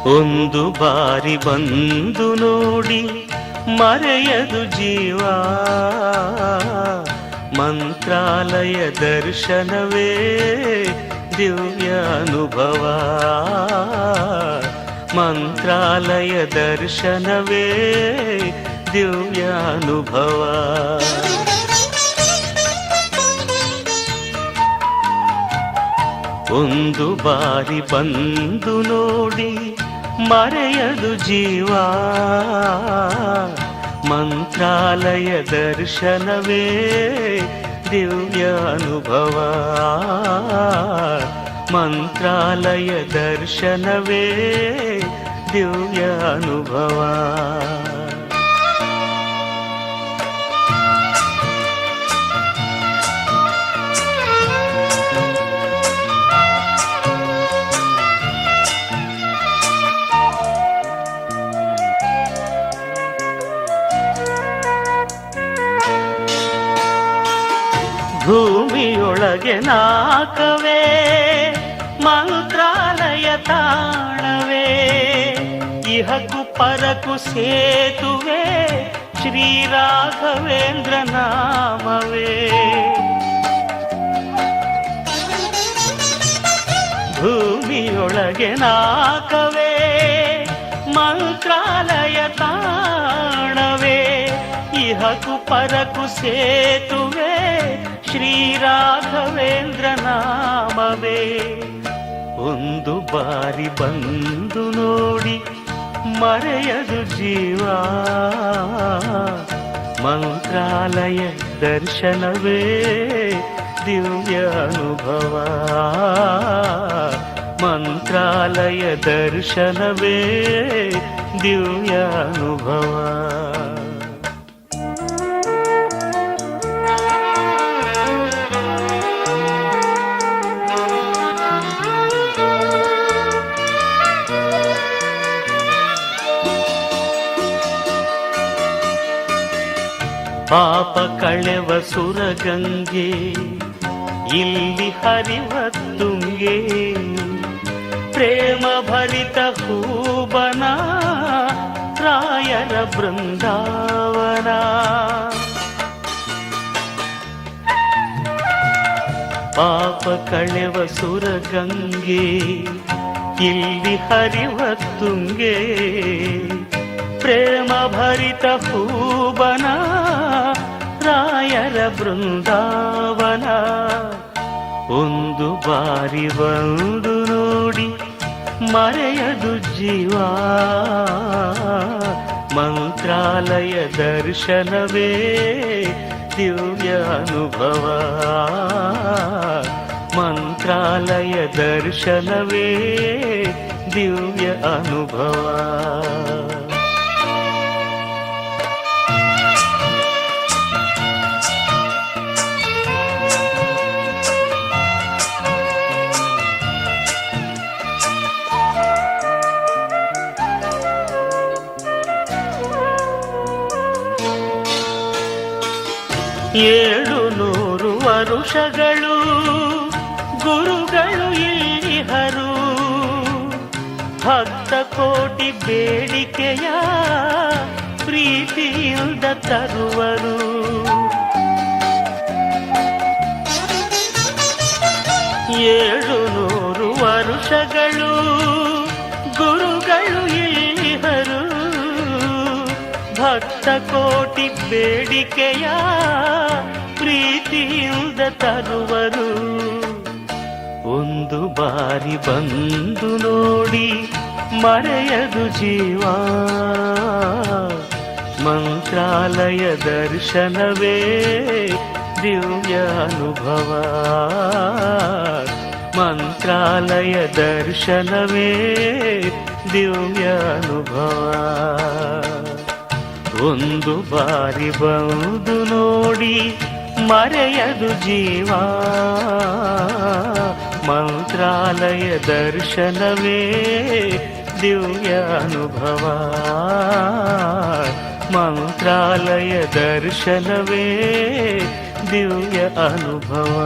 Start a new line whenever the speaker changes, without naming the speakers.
ಒಂದು ಬಾರಿ ಬಂದು ನೋಡಿ ಮರೆಯದು ಜೀವ, ಮಂತ್ರಾಲಯ ದರ್ಶನವೇ ದಿವ್ಯ ಅನುಭವ, ಮಂತ್ರಾಲಯ ದರ್ಶನವೇ ದಿವ್ಯ ಅನುಭವ. ಒಂದು ಬಾರಿ ಬಂದು ನೋಡಿ ಮರೆಯದು ಜೀವ, ಮಂತ್ರಾಲಯ ದರ್ಶನವೇ ದಿವ್ಯ ಅನುಭವ, ಮಂತ್ರಾಲಯ ದರ್ಶನವೇ ದಿವ್ಯ ಅನುಭವ. ಭೂಮಿಯೊಳಗೆ ನಾಕವೇ ಮಂತ್ರಾಲಯ ತಾಣವೇ, ಇಹಕು ಪರಕು ಸೇತುವೆ ಶ್ರೀ ರಾಘವೇಂದ್ರ ನಾಮವೇ. ಭೂಮಿಯೊಳಗೆ ನಾಕವೇ ಮಂತ್ರಾಲಯ ತಾಣವೇ, ಇಹಕು ಪರಕು ಸೇತುವೆ ಶ್ರೀ ರಾಘವೇಂದ್ರ ನಾಮವೇ. ಒಂದು ಬಾರಿ ಬಂದು ನೋಡಿ ಮರೆಯದು ಜೀವ, ಮಂತ್ರಾಲಯ ದರ್ಶನವೇ ದಿವ್ಯ ಅನುಭವ, ಮಂತ್ರಾಲಯ ದರ್ಶನವೇ ದಿವ್ಯ ಅನುಭವ. ಪಾಪ ಕಳೆವ ಸುರಗಂಗೆ ಇಲ್ಲಿ ಹರಿವ ತುಂಗೆ, ಪ್ರೇಮ ಭರಿತ ಹೂಬನ ರಾಯರ ಬೃಂದಾವನ. ಪಾಪ ಕಳೆವ ಸುರಗಂಗೆ ಇಲ್ಲಿ ಹರಿವ ತುಂಗೆ, ಪ್ರೇಮ ಭರಿತ ಹೂಬನ ರಾಯರ ಬೃಂದಾವನ. ಒಂದು ಬಾರಿ ಬಂದು ನೋಡಿ ಮರೆಯದು ಜೀವ, ಮಂತ್ರಾಲಯ ದರ್ಶನವೇ ದಿವ್ಯ ಅನುಭವ, ಮಂತ್ರಾಲಯ ದರ್ಶನವೇ ದಿವ್ಯ ಅನುಭವ. ಏಳು ನೂರು ವರುಷಗಳು ಗುರುಗಳು ಇಲ್ಲಿಹರು, ಭಕ್ತ ಕೋಟಿ ಬೇಡಿಕೆಯ ಪ್ರೀತಿಯಿಂದ ತರುವರು. ಏಳು ನೂರು ವರುಷಗಳು ಗುರುಗಳು ಇಲ್ಲಿಹರು, ಭಕ್ತ ಕೋಟಿ ಬೇಡಿಕೆಯ ಪ್ರೀತಿಯಿಂದ ತರುವರು. ಒಂದು ಬಾರಿ ಬಂದು ನೋಡಿ ಮರೆಯದು ಜೀವ, ಮಂತ್ರಾಲಯ ದರ್ಶನವೇ ದಿವ್ಯ ಅನುಭವ, ಮಂತ್ರಾಲಯ ದರ್ಶನವೇ ದಿವ್ಯ ಅನುಭವ. ಒಂದು ಬಾರಿ ಬಂದು ನೋಡಿ ಮರೆಯದು ಜೀವ, ಮಂತ್ರಾಲಯ ದರ್ಶನವೇ ದಿವ್ಯ ಅನುಭವ, ಮಂತ್ರಾಲಯ ದರ್ಶನವೇ ದಿವ್ಯ ಅನುಭವ.